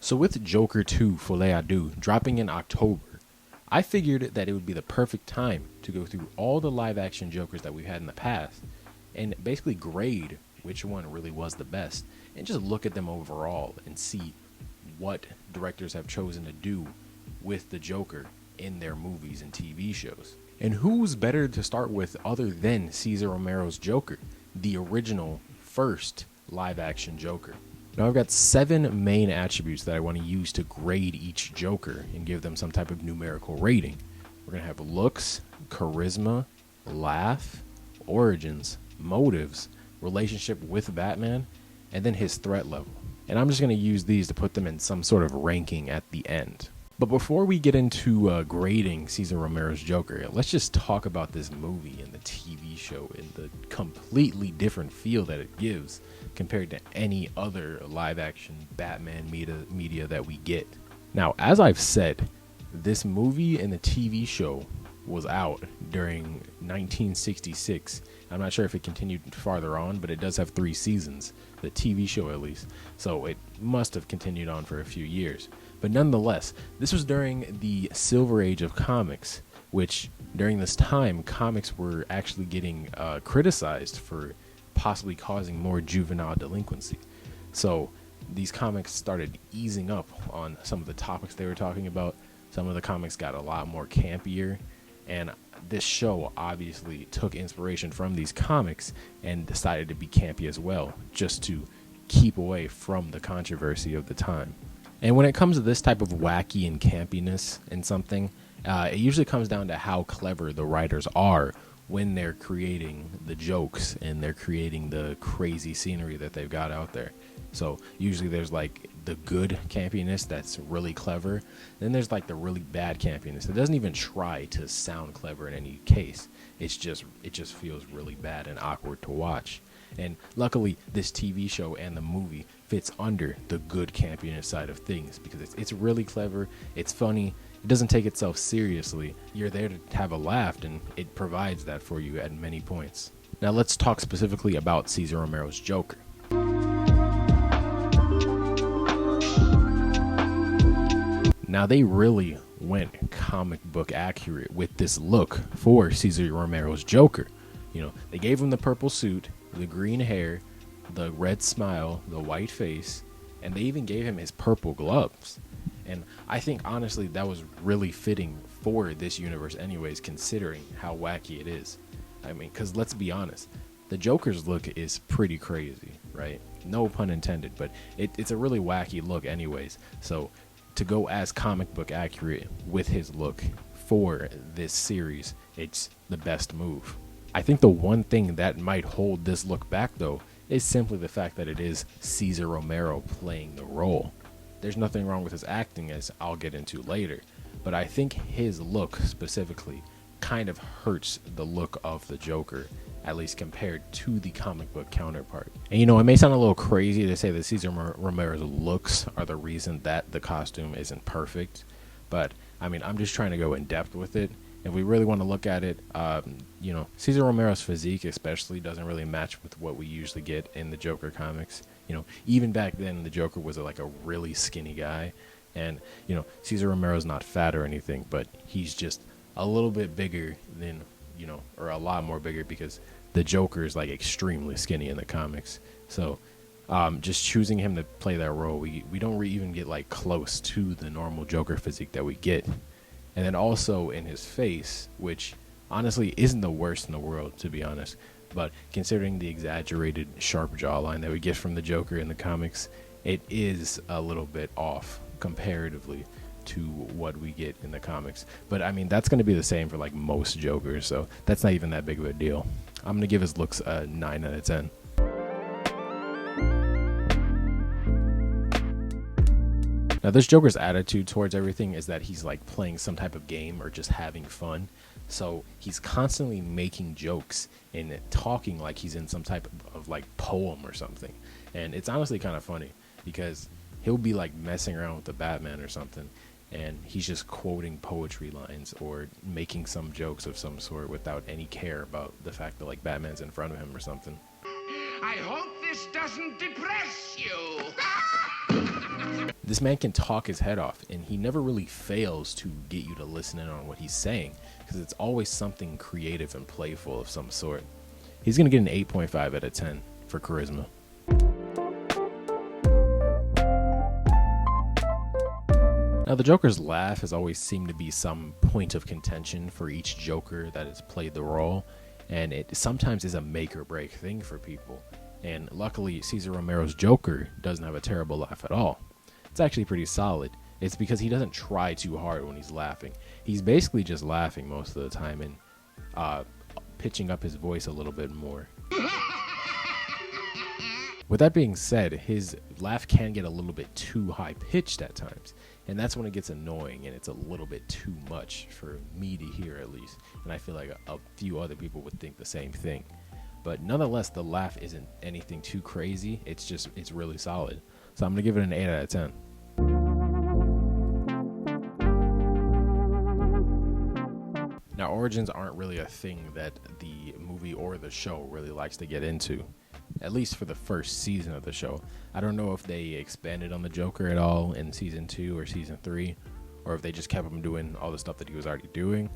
So with Joker 2 Folie à Deux dropping in October, I figured that it would be the perfect time to go through all the live action Jokers that we've had in the past and basically grade which one really was the best and just look at them overall and see what directors have chosen to do with the Joker in their movies and TV shows. And who's better to start with other than Cesar Romero's Joker, the original first live action Joker. Now I've got 7 main attributes that I want to use to grade each Joker and give them some type of numerical rating. We're going to have looks, charisma, laugh, origins, motives, relationship with Batman, and then his threat level. And I'm just going to use these to put them in some sort of ranking at the end. But before we get into grading Cesar Romero's Joker, let's just talk about this movie and the TV show and the completely different feel that it gives compared to any other live-action Batman media that we get. Now, as I've said, this movie and the TV show was out during 1966. I'm not sure if it continued farther on, but it does have 3 seasons, the TV show at least. So it must have continued on for a few years. But nonetheless, this was during the Silver Age of comics, which during this time, comics were actually getting criticized for possibly causing more juvenile delinquency. So these comics started easing up on some of the topics they were talking about. Some of the comics got a lot more campier, and this show obviously took inspiration from these comics and decided to be campy as well, just to keep away from the controversy of the time. And when it comes to this type of wacky and campiness in something, it usually comes down to how clever the writers are when they're creating the jokes and they're creating the crazy scenery that they've got out there. So usually there's like the good campiness that's really clever. Then there's like the really bad campiness. It doesn't even try to sound clever in any case. It just feels really bad and awkward to watch. And luckily, this TV show and the movie fits under the good campiness side of things because it's really clever, it's funny, it doesn't take itself seriously. You're there to have a laugh, and it provides that for you at many points. Now let's talk specifically about Cesar Romero's Joker. Now they really went comic book accurate with this look for Cesar Romero's Joker. You know, they gave him the purple suit, the green hair, the red smile, the white face, and they even gave him his purple gloves. And I think honestly that was really fitting for this universe anyways, considering how wacky it is. I mean, because let's be honest, the Joker's look is pretty crazy, right? No pun intended, but it's a really wacky look anyways. So to go as comic book accurate with his look for this series, it's the best move. I think the one thing that might hold this look back, though, is simply the fact that it is Cesar Romero playing the role. There's nothing wrong with his acting, as I'll get into later, but I think his look specifically kind of hurts the look of the Joker, at least compared to the comic book counterpart. And you know, it may sound a little crazy to say that Cesar Romero's looks are the reason that the costume isn't perfect, but I mean, I'm just trying to go in depth with it. If we really want to look at it, you know, Cesar Romero's physique especially doesn't really match with what we usually get in the Joker comics. You know, even back then, the Joker was like a really skinny guy. And, you know, Cesar Romero's not fat or anything, but he's just a little bit bigger than, you know, or a lot more bigger because the Joker is like extremely skinny in the comics. So just choosing him to play that role, we don't even get like close to the normal Joker physique that we get. And then also in his face, which honestly isn't the worst in the world, to be honest. But considering the exaggerated sharp jawline that we get from the Joker in the comics, it is a little bit off comparatively to what we get in the comics. But I mean, that's going to be the same for like most Jokers, so that's not even that big of a deal. I'm going to give his looks a 9 out of 10. Now, this Joker's attitude towards everything is that he's like playing some type of game or just having fun. So he's constantly making jokes and talking like he's in some type of like poem or something. And it's honestly kind of funny because he'll be like messing around with the Batman or something, and he's just quoting poetry lines or making some jokes of some sort without any care about the fact that like Batman's in front of him or something. I hope this doesn't depress you. This man can talk his head off, and he never really fails to get you to listen in on what he's saying, because it's always something creative and playful of some sort. He's going to get an 8.5 out of 10 for charisma. Now, the Joker's laugh has always seemed to be some point of contention for each Joker that has played the role, and it sometimes is a make or break thing for people. And luckily, Cesar Romero's Joker doesn't have a terrible laugh at all. It's actually pretty solid. It's because he doesn't try too hard when he's laughing. He's basically just laughing most of the time and pitching up his voice a little bit more. With that being said, his laugh can get a little bit too high pitched at times, and that's when it gets annoying and it's a little bit too much for me to hear, at least. And I feel like a few other people would think the same thing. But nonetheless, the laugh isn't anything too crazy. It's really solid. So I'm gonna give it an 8 out of 10. Now, origins aren't really a thing that the movie or the show really likes to get into, at least for the first season of the show. I don't know if they expanded on the Joker at all in season 2 or season 3, or if they just kept him doing all the stuff that he was already doing,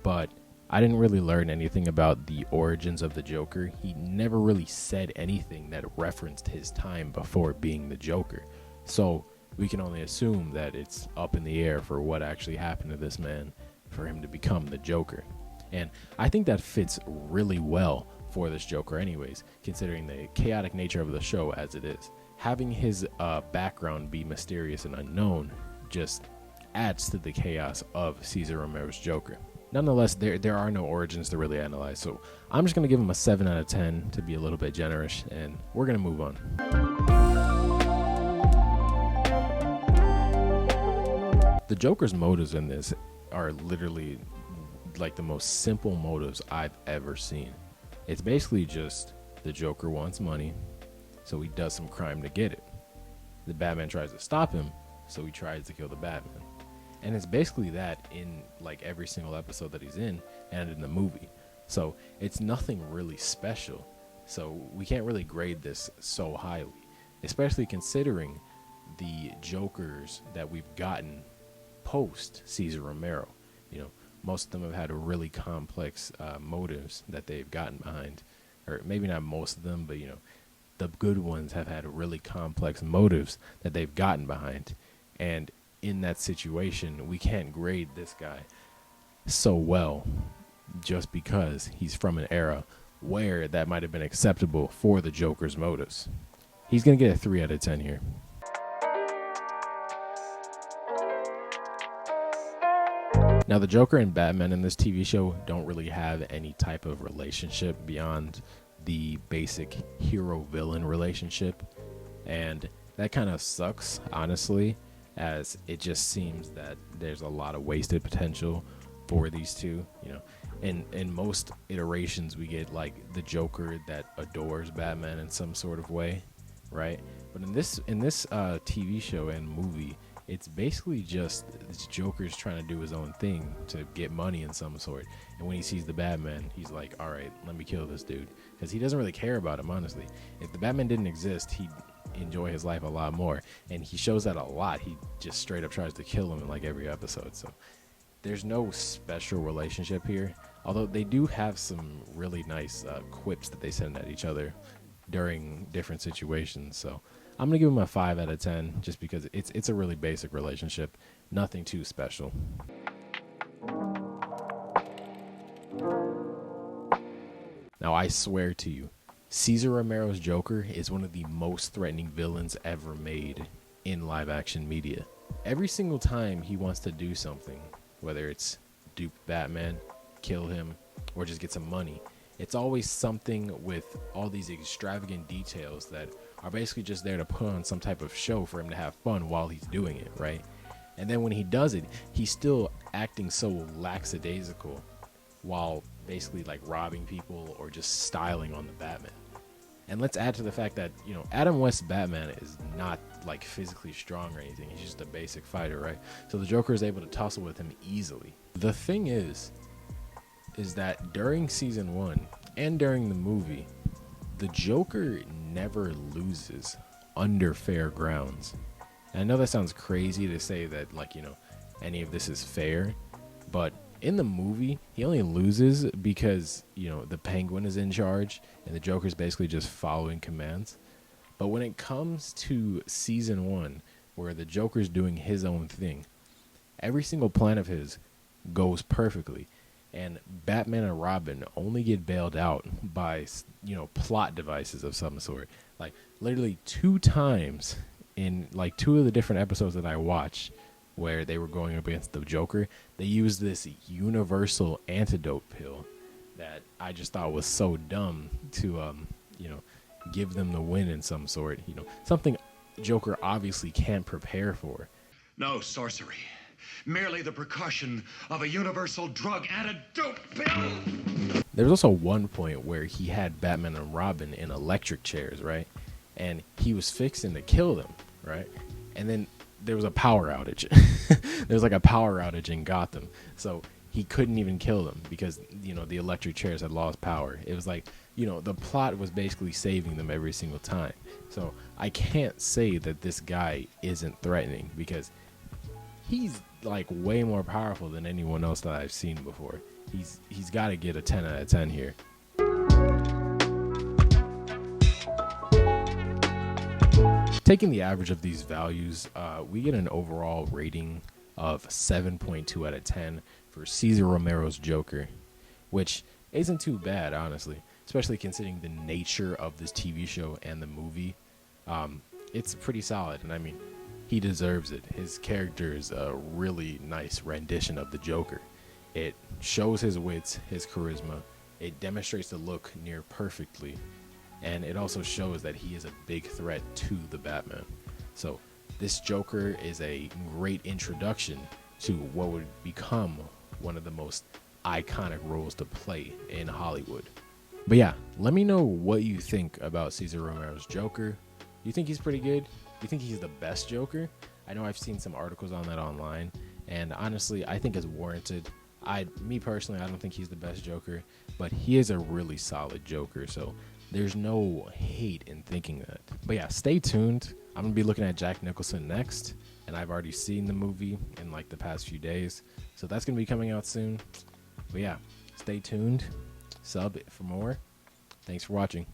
but I didn't really learn anything about the origins of the Joker. He never really said anything that referenced his time before being the Joker, so we can only assume that it's up in the air for what actually happened to this man for him to become the Joker. And I think that fits really well for this Joker anyways, considering the chaotic nature of the show as it is. Having his background be mysterious and unknown just adds to the chaos of Cesar Romero's Joker. Nonetheless, there are no origins to really analyze, so I'm just going to give him a 7 out of 10 to be a little bit generous, and we're going to move on. The Joker's motives in this are literally like the most simple motives I've ever seen. It's basically just the Joker wants money, so he does some crime to get it. The Batman tries to stop him, so he tries to kill the Batman. And it's basically that in like every single episode that he's in and in the movie. So it's nothing really special. So we can't really grade this so highly, especially considering the Jokers that we've gotten post Cesar Romero. You know, most of them have had a really complex motives that they've gotten behind, or maybe not most of them, but you know, the good ones have had really complex motives that they've gotten behind. And in that situation, we can't grade this guy so well just because he's from an era where that might have been acceptable for the Joker's motives. He's gonna get a 3 out of 10 here. Now, the Joker and Batman in this TV show don't really have any type of relationship beyond the basic hero-villain relationship, and that kind of sucks, honestly, as it just seems that there's a lot of wasted potential for these two. You know, in most iterations, we get like the Joker that adores Batman in some sort of way, right? But in this TV show and movie, it's basically just this Joker's trying to do his own thing to get money in some sort. And when he sees the Batman, he's like, all right, let me kill this dude. Because he doesn't really care about him, honestly. If the Batman didn't exist, he'd enjoy his life a lot more. And he shows that a lot. He just straight up tries to kill him in like every episode. So there's no special relationship here. Although they do have some really nice quips that they send at each other during different situations. So I'm going to give him a 5 out of 10 just because it's a really basic relationship. Nothing too special. Now, I swear to you, Cesar Romero's Joker is one of the most threatening villains ever made in live action media. Every single time he wants to do something, whether it's dupe Batman, kill him, or just get some money, it's always something with all these extravagant details that are basically just there to put on some type of show for him to have fun while he's doing it, right? And then when he does it, he's still acting so lackadaisical while basically like robbing people or just styling on the Batman. And let's add to the fact that, you know, Adam West's Batman is not like physically strong or anything. He's just a basic fighter, right? So the Joker is able to tussle with him easily. The thing is that during season 1 and during the movie, the Joker never loses under fair grounds. And I know that sounds crazy to say that, like, any of this is fair, but in the movie, he only loses because, the Penguin is in charge and the Joker's basically just following commands. But when it comes to season 1, where the Joker's doing his own thing, every single plan of his goes perfectly. And Batman and Robin only get bailed out by, plot devices of some sort. Like, literally 2 times in, like, 2 of the different episodes that I watched where they were going up against the Joker, they used this universal antidote pill that I just thought was so dumb to, give them the win in some sort. Something Joker obviously can't prepare for. No sorcery. Merely the precaution of a universal drug antidote pill. There was also one point where he had Batman and Robin in electric chairs, right? And he was fixing to kill them, right? And then there was a power outage. There was like a power outage in Gotham. So he couldn't even kill them because, the electric chairs had lost power. It was like, the plot was basically saving them every single time. So I can't say that this guy isn't threatening because he's like way more powerful than anyone else that I've seen before. He's got to get a 10 out of 10 here. Taking the average of these values, we get an overall rating of 7.2 out of 10 for Cesar Romero's Joker, which isn't too bad, honestly, especially considering the nature of this TV show and the movie. It's pretty solid, and I mean, he deserves it. His character is a really nice rendition of the Joker. It shows his wits, his charisma. It demonstrates the look near perfectly. And it also shows that he is a big threat to the Batman. So this Joker is a great introduction to what would become one of the most iconic roles to play in Hollywood. But yeah, let me know what you think about Cesar Romero's Joker. You think he's pretty good? You think he's the best Joker? I know I've seen some articles on that online, and honestly, I think it's warranted. Me personally, I don't think he's the best Joker, but he is a really solid Joker, so there's no hate in thinking that. But yeah, stay tuned. I'm going to be looking at Jack Nicholson next, and I've already seen the movie in like the past few days, so that's going to be coming out soon. But yeah, stay tuned. Sub for more. Thanks for watching.